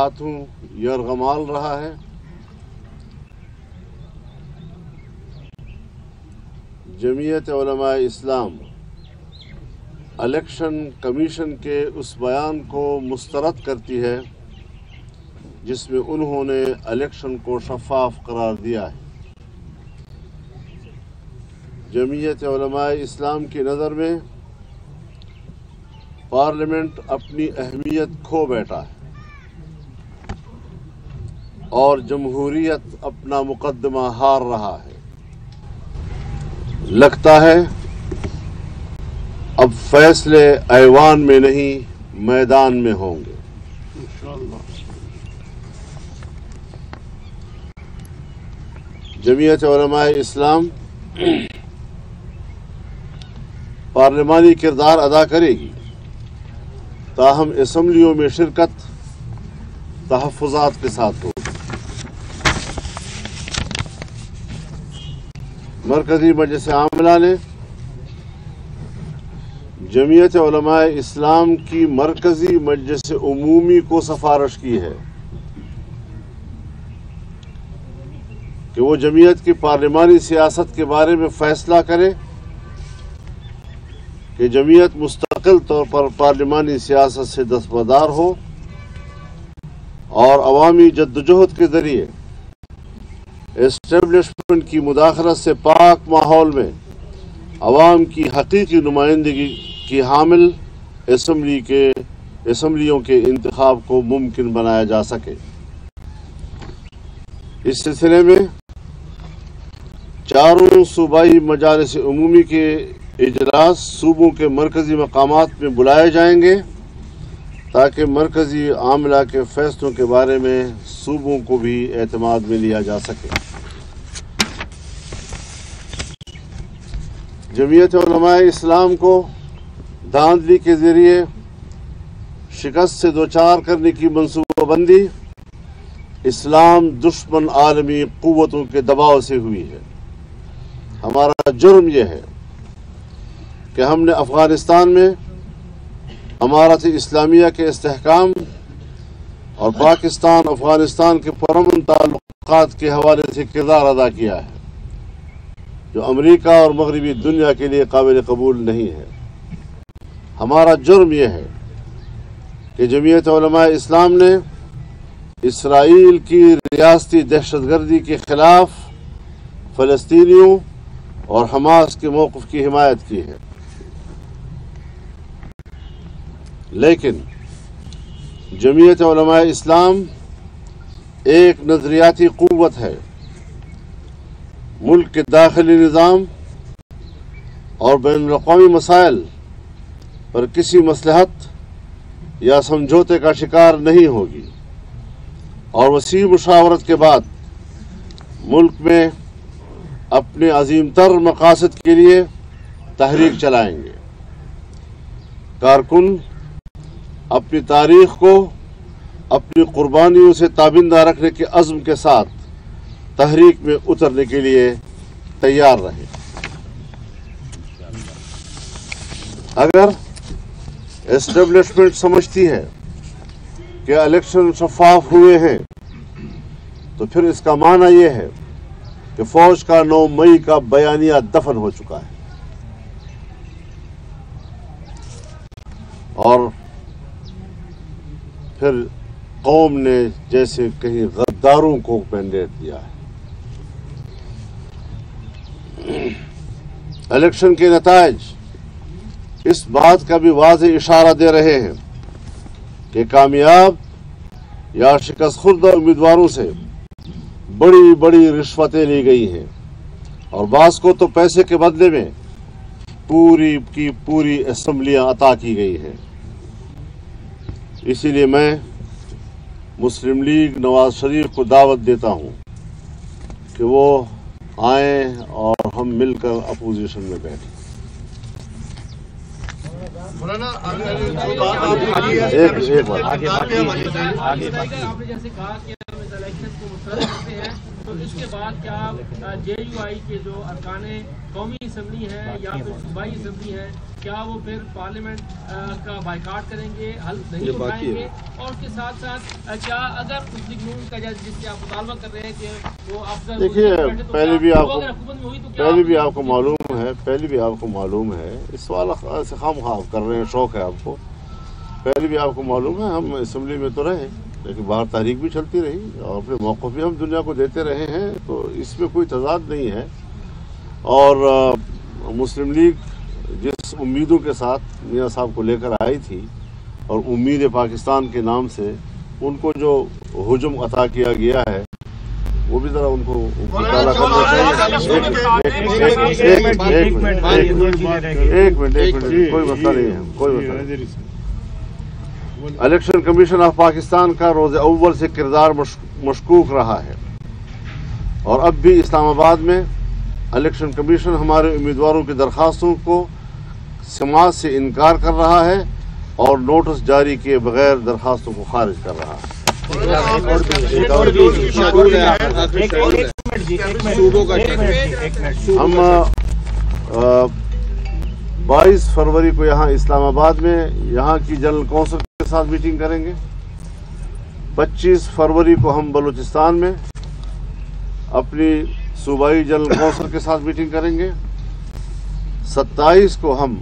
ہاتھوں یرغمال رہا ہے۔ جمعیت علماء اسلام الیکشن کمیشن کے اس بیان کو مسترد کرتی ہے جس میں انہوں نے الیکشن کو شفاف قرار دیا ہے۔ جمعیت علماء اسلام کی نظر میں پارلیمنٹ اپنی اہمیت کھو بیٹھا ہے اور جمہوریت اپنا مقدمہ ہار رہا ہے۔ لگتا ہے اب فیصلے ایوان میں نہیں میدان میں ہوں گے۔ جمعیت علماء اسلام پارلیمانی کردار ادا کرے گی، تاہم اسمبلیوں میں شرکت تحفظات کے ساتھ ہوگی۔ مرکزی مجلس عاملہ نے جمعیت علماء اسلام کی مرکزی مجلس عمومی کو سفارش کی ہے کہ وہ جمعیت کی پارلیمانی سیاست کے بارے میں فیصلہ کرے کہ جمعیت مستقل طور پر پارلیمانی سیاست سے دستبردار ہو اور عوامی جدوجہد کے ذریعے اسٹیبلشمنٹ کی مداخلت سے پاک ماحول میں عوام کی حقیقی نمائندگی کی حامل اسمبلیوں کے انتخاب کو ممکن بنایا جا سکے۔ اس سلسلے میں چاروں صوبائی مجالس عمومی کے اجلاس صوبوں کے مرکزی مقامات میں بلائے جائیں گے تاکہ مرکزی عاملہ کے فیصلوں کے بارے میں صوبوں کو بھی اعتماد میں لیا جا سکے۔ جمعیت علماء اسلام کو دھاندلی کے ذریعے شکست سے دوچار کرنے کی منصوبہ بندی اسلام دشمن عالمی قوتوں کے دباؤ سے ہوئی ہے۔ ہمارا جرم یہ ہے کہ ہم نے افغانستان میں امارت اسلامیہ کے استحکام اور پاکستان افغانستان کے پرامن تعلقات کے حوالے سے کردار ادا کیا ہے جو امریکہ اور مغربی دنیا کے لیے قابل قبول نہیں ہے۔ ہمارا جرم یہ ہے کہ جمعیت علماء اسلام نے اسرائیل کی ریاستی دہشت گردی کے خلاف فلسطینیوں اور حماس کے موقف کی حمایت کی ہے، لیکن جمعیت علماء اسلام ایک نظریاتی قوت ہے۔ ملک کے داخلی نظام اور بین الاقوامی مسائل پر کسی مصلحت یا سمجھوتے کا شکار نہیں ہوگی اور وسیع مشاورت کے بعد ملک میں اپنے عظیم تر مقاصد کے لیے تحریک چلائیں گے۔ کارکن اپنی تاریخ کو اپنی قربانیوں سے تابندہ رکھنے کے عزم کے ساتھ تحریک میں اترنے کے لیے تیار رہے۔ اگر اسٹیبلشمنٹ سمجھتی ہے کہ الیکشن شفاف ہوئے ہیں تو پھر اس کا معنی یہ ہے کہ فوج کا 9 مئی کا بیانیہ دفن ہو چکا ہے اور پھر قوم نے جیسے کہیں غداروں کو مینڈیٹ دیا ہے۔ الیکشن کے نتائج اس بات کا بھی واضح اشارہ دے رہے ہیں کہ کامیاب یا شکست خوردہ امیدواروں سے بڑی بڑی رشوتیں لی گئی ہیں اور بعض کو تو پیسے کے بدلے میں پوری کی پوری اسمبلیاں عطا کی گئی ہیں۔ اسی لیے میں مسلم لیگ نواز شریف کو دعوت دیتا ہوں کہ وہ آئیں اور ہم مل کر اپوزیشن میں بیٹھیں۔ آپ نے جیسے کہا کہ اس الیکشن کو مسترد کرتے ہیں تو اس کے بعد کیا JUI کے جو ارکان قومی اسمبلی ہیں یا پھر صوبائی اسمبلی ہے کیا وہ پھر پارلیمنٹ کا بائیکاٹ کریں گے، حلف نہیں اٹھائیں گے؟ اور اس کے ساتھ ساتھ کیا اگر مسلم نون کا جس سے آپ مطالبہ کر رہے ہیں کہ وہ افضل دیکھیے پہلے بھی آپ کو معلوم ہے اس سوال سے خام خواہ کر رہے ہیں، شوق ہے آپ کو، پہلے بھی آپ کو معلوم ہے ہم اسمبلی میں تو رہے لیکن باہر تحریک بھی چلتی رہی اور اپنے موقف بھی ہم دنیا کو دیتے رہے ہیں، تو اس میں کوئی تضاد نہیں ہے۔ اور مسلم لیگ جس امیدوں کے ساتھ میاں صاحب کو لے کر آئی تھی اور امید پاکستان کے نام سے ان کو جو ہجوم عطا کیا گیا ہے وہ بھی ذرا ان کو مطالعہ کرنا چاہیے۔ ایک منٹ کوئی مسئلہ نہیں ہے، الیکشن کمیشن آف پاکستان کا روز اول سے کردار مشکوک رہا ہے اور اب بھی اسلام آباد میں الیکشن کمیشن ہمارے امیدواروں کی درخواستوں کو سماعت سے انکار کر رہا ہے اور نوٹس جاری کیے بغیر درخواستوں کو خارج کر رہا ہے۔ ہم 22 فروری کو یہاں اسلام آباد میں یہاں کی جنرل کونسل کے ساتھ میٹنگ کریں گے، 25 فروری کو ہم بلوچستان میں اپنی صوبائی جنرل کونسل کے ساتھ میٹنگ کریں گے، 27 کو ہم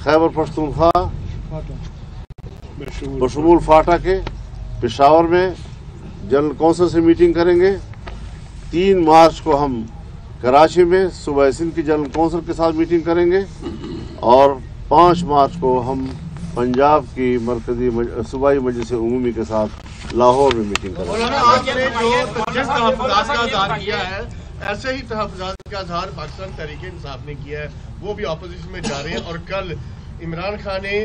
خیبر پختونخوا بشمول فاٹا کے پشاور میں جنرل کونسل سے میٹنگ کریں گے، 3 مارچ کو ہم کراچی میں صوبہ سندھ کی جنرل کونسل کے ساتھ میٹنگ کریں گے اور 5 مارچ کو ہم پنجاب کی مرکزی صوبائی مجلس عمومی کے ساتھ لاہور میں میٹنگ کریں گے۔ آپ نے جو جس تحفظات کا اظہار کیا ہے ایسے ہی تحفظات کا اظہار پاکستان تحریک انصاف نے کیا ہے، وہ بھی اپوزیشن میں جا رہے ہیں اور کل عمران خان نے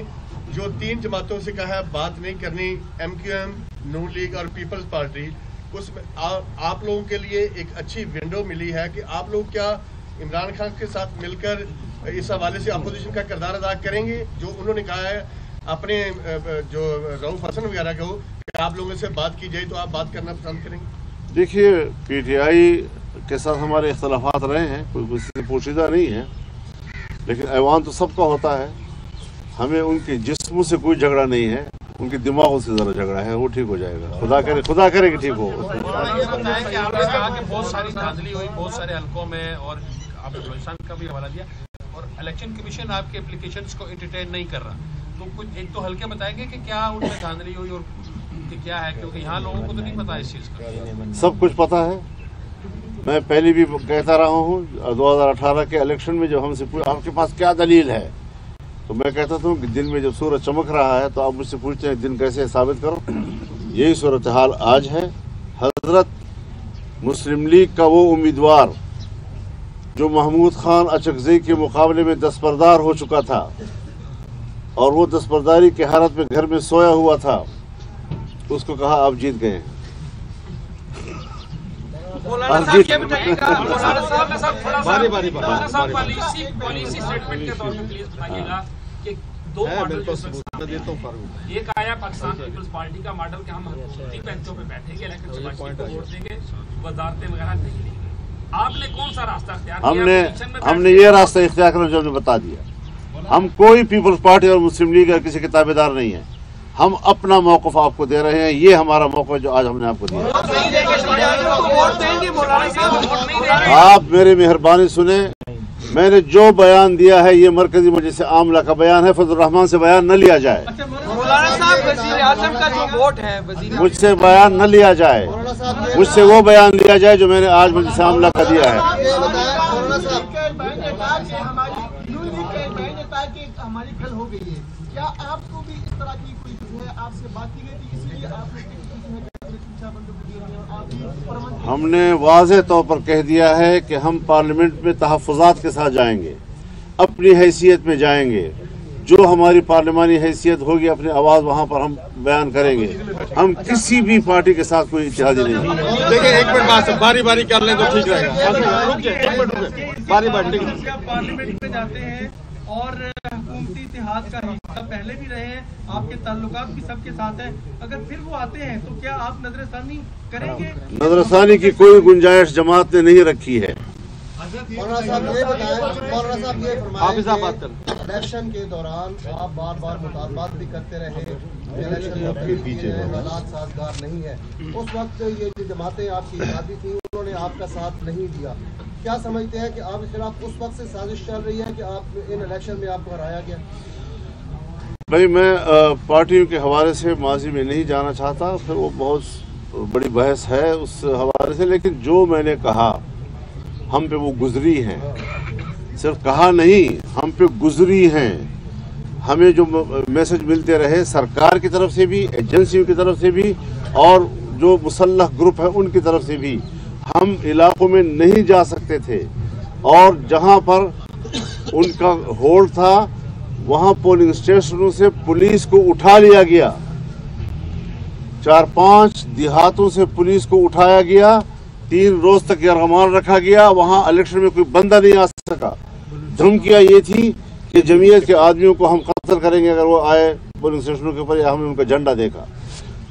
جو 3 جماعتوں سے کہا ہے بات نہیں کرنی، MQM، نون لیگ اور پیپلز پارٹی، اس میں آپ لوگوں کے لیے ایک اچھی ونڈو ملی ہے کہ آپ لوگ کیا عمران خان کے ساتھ مل کر اس حوالے سے اپوزیشن کا کردار ادا کریں گے جو انہوں نے کہا ہے اپنے جو رؤوف حسن وغیرہ کو کہ آپ لوگوں سے بات کی جائے تو آپ بات کرنا پسند کریں گے؟ دیکھیے PTI کے ساتھ ہمارے اختلافات رہے ہیں، کوئی کسی سے پوشیدہ نہیں ہے، لیکن ایوان تو سب کا ہوتا ہے، ہمیں ان کے جسم سے کوئی جھگڑا نہیں ہے، ان کے دماغوں سے ذرا جھگڑا ہے، وہ ٹھیک ہو جائے گا، خدا کرے کہ ٹھیک ہو۔ یہ بتائیں کہ آپ نے کہا کہ بہت ساری دھاندلی ہوئی بہت سارے حلقوں میں اور آپ نے بلوچستان کا بھی حوالہ دیا اور الیکشن کمیشن آپ کے اپلیکیشنز کو انٹرٹین نہیں کر رہا، تو کچھ ایک دو حلقے بتائیں گے کہ کیا ان میں دھاندلی ہوئی اور کیا ہے، کیونکہ یہاں لوگوں کو تو نہیں پتا اس چیز کا۔ سب کچھ پتا ہے، میں پہلے بھی کہتا رہا ہوں 2018 کے الیکشن میں جب ہم سے آپ کے پاس کیا دلیل ہے تو میں کہتا تھا کہ دن میں جب سورج چمک رہا ہے تو آپ مجھ سے پوچھتے ہیں دن کیسے ثابت کرو، یہی صورتحال آج ہے۔ حضرت مسلم لیگ کا وہ امیدوار جو محمود خان اچکزئی کے مقابلے میں دستبردار ہو چکا تھا اور وہ دستبرداری کی حالت میں گھر میں سویا ہوا تھا، اس کو کہا آپ جیت گئے ہیں۔ ایک آیا پاکستان پیپلز پارٹی کا ماڈل کہ ہم حکومتی بینچوں پہ بیٹھیں گے لیکن ووٹ دیں گے، وزارتیں وغیرہ نہیں لیں گے، آپ نے کون سا راستہ اختیار کیا؟ ہم نے یہ راستہ اختیار کرنا جو ہم نے بتا دیا، ہم کوئی پیپلز پارٹی اور مسلم لیگ اور کسی کے تابعدار نہیں ہیں، ہم اپنا موقف آپ کو دے رہے ہیں، یہ ہمارا موقف ہے جو آج ہم نے آپ کو دیا۔ آپ میری مہربانی سنیں، میں نے جو بیان دیا ہے یہ مرکزی مجلس عاملہ کا بیان ہے، فضل الرحمان سے بیان نہ لیا جائے، مجھ سے بیان نہ لیا جائے، مجھ سے وہ بیان لیا جائے جو میں نے آج مجلس عاملہ کا دیا ہے۔ کیا آپ کو بھی اس طرح کی کوئی آپ سے بات کی گئی تھی اسی لیے آپ نے ہم نے واضح طور پر کہہ دیا ہے کہ ہم پارلیمنٹ میں تحفظات کے ساتھ جائیں گے، اپنی حیثیت میں جائیں گے، جو ہماری پارلیمانی حیثیت ہوگی اپنی آواز وہاں پر ہم بیان کریں گے، ہم کسی بھی پارٹی کے ساتھ کوئی اتحادی نہیں۔ دیکھیں ایک منٹ بات باری باری کر لیں تو ٹھیک رہے گا، باری باری پارلیمنٹ میں جاتے ہیں اور حکومتی اتحاد کا حصہ پہلے بھی رہے ہیں, آپ کے تعلقات بھی سب کے ساتھ ہیں, اگر پھر وہ آتے ہیں تو کیا آپ نظر ثانی کریں گے؟ نظر ثانی کی کوئی گنجائش جماعت نے نہیں رکھی ہے. مولانا صاحب یہ فرمائیں کہ الیکشن کے دوران آپ بار بار مطالبات بھی کرتے رہے, الیکشن حالات سازگار نہیں ہے. اس وقت یہ جو جماعتیں آپ کی اتحادی تھیں انہوں نے آپ کا ساتھ نہیں دیا. کیا سمجھتے ہیں کہ آپ کے خلاف اس وقت سے سازش چل رہی ہے کہ آپ ان الیکشن میں آپ کو ہرایا گیا؟ بھائی میں پارٹیوں کے حوالے سے ماضی میں نہیں جانا چاہتا, پھر وہ بہت بڑی بحث ہے اس حوالے سے, لیکن جو میں نے کہا ہم پہ وہ گزری ہیں, صرف کہا نہیں ہم پہ گزری ہیں. ہمیں جو میسج ملتے رہے سرکار کی طرف سے بھی, ایجنسیوں کی طرف سے بھی, اور جو مسلح گروپ ہے ان کی طرف سے بھی, ہم علاقوں میں نہیں جا سکتے تھے, اور جہاں پر ان کا ہولڈ تھا وہاں پولنگ اسٹیشنوں سے پولیس کو اٹھا لیا گیا, 4-5 دیہاتوں سے پولیس کو اٹھایا گیا, 3 روز تک یرغمال رکھا گیا. وہاں الیکشن میں کوئی بندہ نہیں آ سکا. دھمکیاں یہ تھی کہ جمعیت کے آدمیوں کو ہم قتل کریں گے اگر وہ آئے پولنگ اسٹیشنوں کے اوپر یا ہم نے ان کا جھنڈا دیکھا.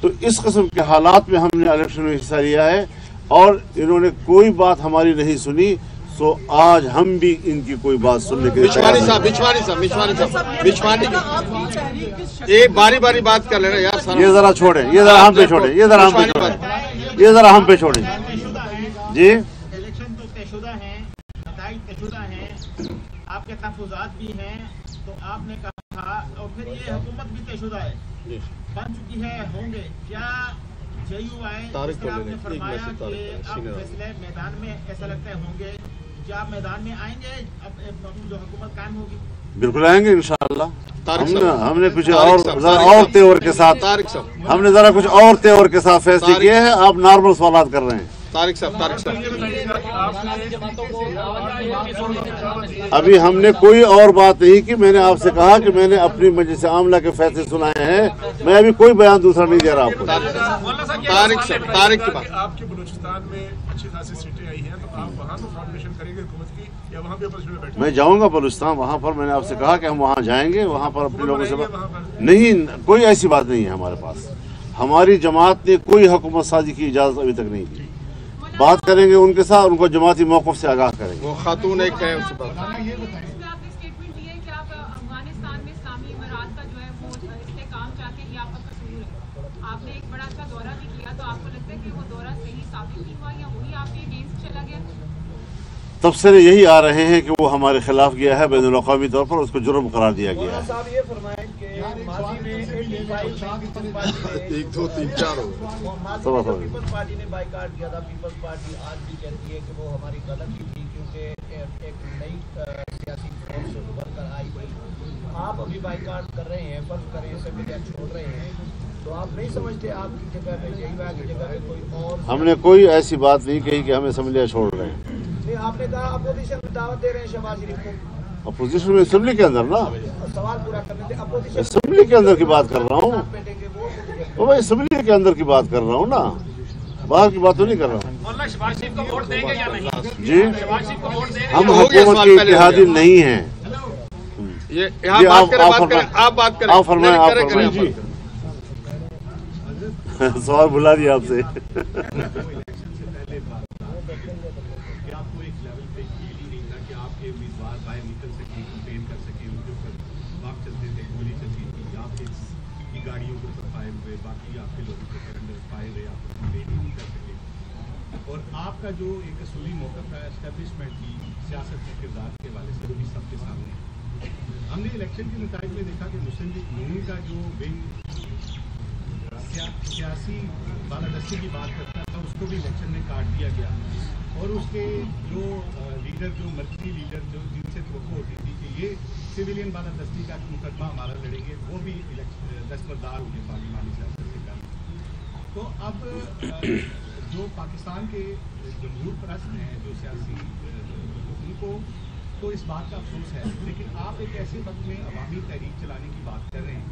تو اس قسم کے حالات میں ہم نے الیکشن میں حصہ لیا ہے, اور انہوں نے کوئی بات ہماری نہیں سنی. سو آج ہم بھی ان کی کوئی بات سننے کے ایک باری باری بات کر لینا یار, یہ ذرا چھوڑیں, یہ ذرا ہم پہ چھوڑیں, یہ ذرا ہم پہ چھوڑیں, یہ ذرا ہم پہ چھوڑیں. جی الیکشن تو طے شدہ ہیں, نتائج طے شدہ ہیں, آپ کے تحفظات بھی ہیں, تو آپ نے کہا, اور پھر یہ حکومت بھی طے شدہ ہے, بن چکی ہے, ہوں گے. کیا جے یو آئی جس طرح آپ نے فرمایا کہ آپ فیصلے میدان میں ایسا لگتا ہے ہوں گے, کیا آپ میدان میں آئیں گے اب جو حکومت قائم ہوگی؟ بالکل آئیں گے انشاءاللہ. ہم نے کچھ اور تیور کے ساتھ, ہم نے ذرا کچھ اور تیور کے ساتھ فیصلے کیے ہیں. آپ نارمل سوالات کر رہے ہیں. طارق صاحب ابھی ہم نے کوئی اور بات نہیں کی. میں نے آپ سے کہا کہ میں نے اپنی مجلس عاملہ کے فیصلے سنائے ہیں, میں ابھی کوئی بیان دوسرا نہیں دے رہا آپ کو. طارق کی بات, آپ کے بلوچستان میں اچھی خاصی سیٹیں آئی ہیں, تو آپ وہاں تو فارمیشن کریں گے حکومت کی, یا وہاں بھی اپوزیشن میں بیٹھیں گے؟ میں جاؤں گا بلوچستان, وہاں پر میں نے آپ سے کہا کہ ہم وہاں جائیں گے, وہاں پر اپنے لوگوں سے نہیں, کوئی ایسی بات نہیں ہے ہمارے پاس. ہماری جماعت نے کوئی حکومت سازی کی اجازت ابھی تک نہیں دی. بات کریں گے ان کے ساتھ, ان کو جماعتی موقف سے آگاہ کریں گے. وہ خاتون ایک ہے, اس بات آپ نے اسٹیٹمنٹ دی ہے کہ آپ افغانستان میں اسلامی امارات کا جو ہے وہ استحکام چاہتے ہیں, یہ آپ کا قصور ہے. آپ نے ایک بڑا سا دورہ بھی کیا, تو آپ کو لگتا ہے کہ وہ دورہ صحیح ثابت نہیں ہوا, یا وہی آپ کے اگینسٹ چلا گیا؟ تبصرے یہی آ رہے ہیں کہ وہ ہمارے خلاف گیا ہے, بین الاقوامی طور پر اس کو جرم قرار دیا گیا ہے. صاحب یہ فرمائیں کہ ماضی میں 1 2 3 4 پیپلز پارٹی نے بائیکاٹ کیا تھا. پیپلز پارٹی آج بھی کہتی ہے کہ وہ ہماری غلطی تھی, کیونکہ ایک نئی سیاسی فورس ابھر کر آئی تھی. آپ ابھی بائیکاٹ کر رہے ہیں, فرض کریں اسمبلی چھوڑ رہے ہیں, تو آپ نہیں سمجھتے آپ کی جگہ پہ JUI کی جگہ پہ کوئی اور؟ ہم نے کوئی ایسی بات نہیں کہی کہ ہم اسمبلیاں چھوڑ رہے ہیں. آپ نے کہا اپوزیشن میں دعوت دے رہے ہیں شہباز شریف کو. اپوزیشن میں اسمبلی کے اندر نا, سوال پورا کرنے تھے. اپوزیشن اسمبلی کے اندر کی بات کر رہا ہوں, بیٹھیں گے وہ میں اسمبلی کے اندر کی بات کر رہا ہوں نا, باہر کی بات تو نہیں کر رہا ہوں. مولانا شہباز شریف کو ووٹ دیں گے یا نہیں؟ جی شہباز شریف کو ووٹ دیں گے؟ ہم حکومت کے اتحادی نہیں ہیں. آپ بات کریں, آپ فرمائیں, آپ فرمائیں. جی سوال بلا دیا آپ سے. اور آپ کا جو ایک اصولی موقف ہے اسٹیبلشمنٹ کی سیاست کے کردار کے حوالے سے وہ بھی سب کے سامنے ہے. ہم نے الیکشن کے نتائج میں دیکھا کہ مسلم لیگ نون کا جو ونگ سیاسی بالادستی کی بات کرتا تھا اس کو بھی الیکشن میں کاٹ دیا گیا, اور اس کے جو لیڈر, جو مرکزی لیڈر جو جن سے توقع ہوتی تھی کہ یہ سویلین بالادستی کا مقدمہ ہمارا لڑیں گے, وہ بھی دستبردار ہو گئے پارلیمانی سیاست سے کر. تو اب جو پاکستان کے جمہور پرست ہیں, جو سیاسی, ان کو تو اس بات کا افسوس ہے, لیکن آپ ایک ایسے وقت میں عوامی تحریک چلانے کی بات کر رہے ہیں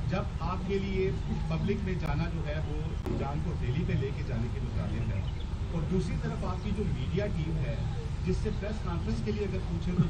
جب آپ کے لیے پبلک میں جانا جو ہے وہ جان کو ریلی پہ لے کے جانے کے متعلق ہے, اور دوسری طرف آپ کی جو میڈیا ٹیم ہے جس سے پریس کانفرنس کے لیے اگر پوچھیں تو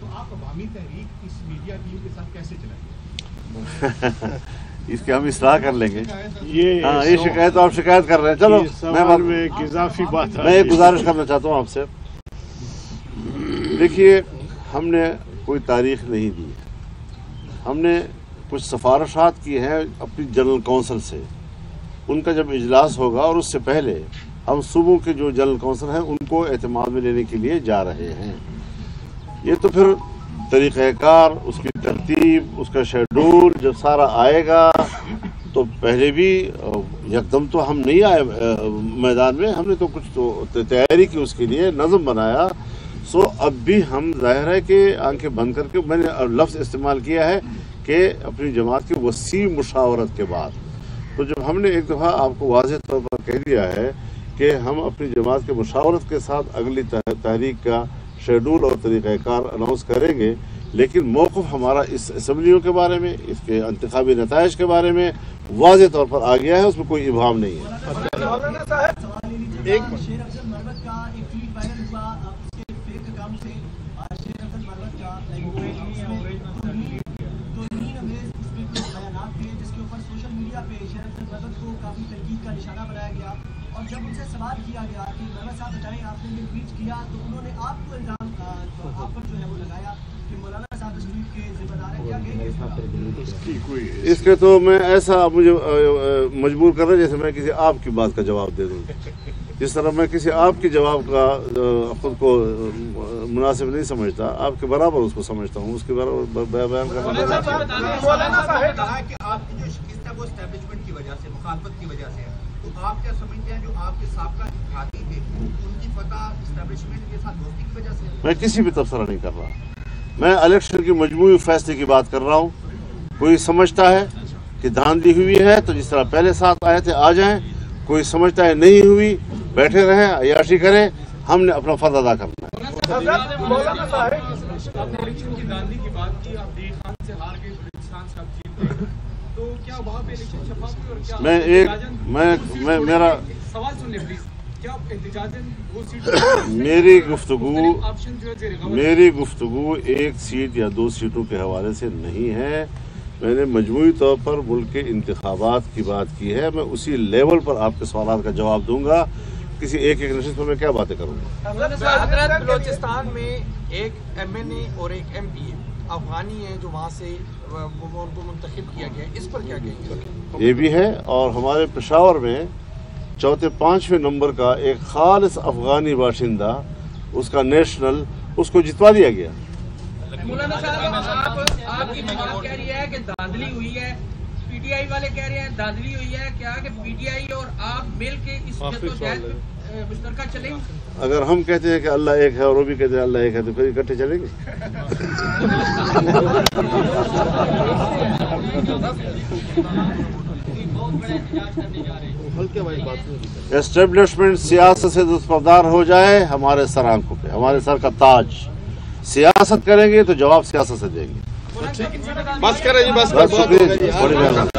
تو آپ عوامی تحریک اس میڈیا ٹیم کے ساتھ کیسے چلائیں گے؟ اس کے ہم اصلاح کر لیں گے. یہ شکایت آپ شکایت کر رہے ہیں. چلو میں ایک اضافی بات میں ایک گزارش کرنا چاہتا ہوں آپ سے. دیکھیے، ہم نے کوئی تاریخ نہیں دی، ہم نے کچھ سفارشات کی ہیں اپنی جنرل کونسل سے. ان کا جب اجلاس ہوگا اور اس سے پہلے ہم صوبوں کے جو جنرل کونسل ہیں ان کو اعتماد میں لینے کے لیے جا رہے ہیں. یہ تو پھر طریقہ کار، اس کی ترتیب، اس کا شیڈول جب سارا آئے گا تو پہلے بھی یکدم تو ہم نہیں آئے میدان میں، ہم نے تو کچھ تو تیاری کی، اس کے لیے نظم بنایا. سو اب بھی ہم ظاہر ہے کہ آنکھیں بند کر کے، میں نے لفظ استعمال کیا ہے کہ اپنی جماعت کی وسیع مشاورت کے بعد. تو جب ہم نے ایک دفعہ آپ کو واضح طور پر کہہ دیا ہے کہ ہم اپنی جماعت کے مشاورت کے ساتھ اگلی تحریک کا شیڈول اور طریقہ کار اناؤنس کریں گے، لیکن موقف ہمارا اس اسمبلیوں کے بارے میں، اس کے انتخابی نتائج کے بارے میں واضح طور پر آ گیا ہے، اس میں کوئی ابہام نہیں ہے. اور جب ان سے سوال کیا گیا کہ مولانا صاحب بتائیں آپ نے یہ ٹویٹ کیا تو انہوں نے آپ کو الزام آپ پر جو ہے وہ لگایا کہ مولانا صاحب اس ٹویٹ کے ذمہ دار ہیں. کیا کہیں گے اس کے؟ تو میں ایسا مجھے مجبور کر رہا ہے جیسے میں کسی آپ کی بات کا جواب دے دوں. جس طرح میں کسی آپ کے جواب کا خود کو مناسب نہیں سمجھتا، آپ کے برابر اس کو سمجھتا ہوں، اس کے برابر بیان کرنا. مولانا صاحب کہا کہ آپ کی جو شکست ہے وہ اسٹیبلشمنٹ کی وجہ سے، مخالفت کی وجہ سے ہے، تو آپ کیا سمجھتے ہیں جو آپ کے سابقہ اتحادی تھے ان کی فتح اسٹیبلشمنٹ کے ساتھ دوستی کی وجہ سے؟ میں کسی بھی تبصرہ نہیں کر رہا، میں الیکشن کی مجموعی فیصلے کی بات کر رہا ہوں. کوئی سمجھتا ہے کہ دھاندلی ہوئی ہے تو جس طرح پہلے ساتھ آئے تھے آ جائیں، کوئی سمجھتا ہے نہیں ہوئی، بیٹھے رہیں، عیاشی کریں. ہم نے اپنا فرض ادا کرنا ہے. مولانا صاحب آپ نے الیکشن کی دھاندلی کی بات کی، آپ دیر خان سے ہار گئے، بلوچستان سے آپ جیت گئے، تو کیا وہاں پہ الیکشن شفاف ہوئی؟ اور کیا میرا سوال سن لیں پلیز، کیا احتجاجاً وہ سیٹ میری گفتگو 1 سیٹ یا 2 سیٹوں کے حوالے سے نہیں ہے. میں نے مجموعی طور پر ملک کے انتخابات کی بات کی ہے. میں اسی لیول پر آپ کے سوالات کا جواب دوں گا. کسی ایک نشست پر میں کیا باتیں کروں گا؟ بلوچستان میں ایک MNA اور ایک MP افغانی ہیں جو وہاں سے ان کو منتخب کیا گیا ہے، اس پر کیا کہیں گے؟ یہ بھی ہے، اور ہمارے پشاور میں 4-5ویں نمبر کا ایک خالص افغانی باشندہ، اس کا نیشنل، اس کو جتوا دیا گیا. مولانا صاحب آپ کی جماعت کہہ رہی ہے کہ دھاندلی ہوئی ہے، PTI والے کہہ رہے ہیں دھاندلی ہوئی ہے، کیا کہ PTI اور آپ مل کے اس جدوجہد مشترکہ چلیں؟ اگر ہم کہتے ہیں کہ اللہ ایک ہے اور وہ بھی کہتے ہیں اللہ ایک ہے تو پھر اکٹھے چلیں گے. اسٹیبلشمنٹ سیاست سے دستبردار ہو جائے، ہمارے سر آنکھوں پہ، ہمارے سر کا تاج. سیاست کریں گے تو جواب سیاست سے دیں گے. بس کریں جی، بس بڑی مہربانی.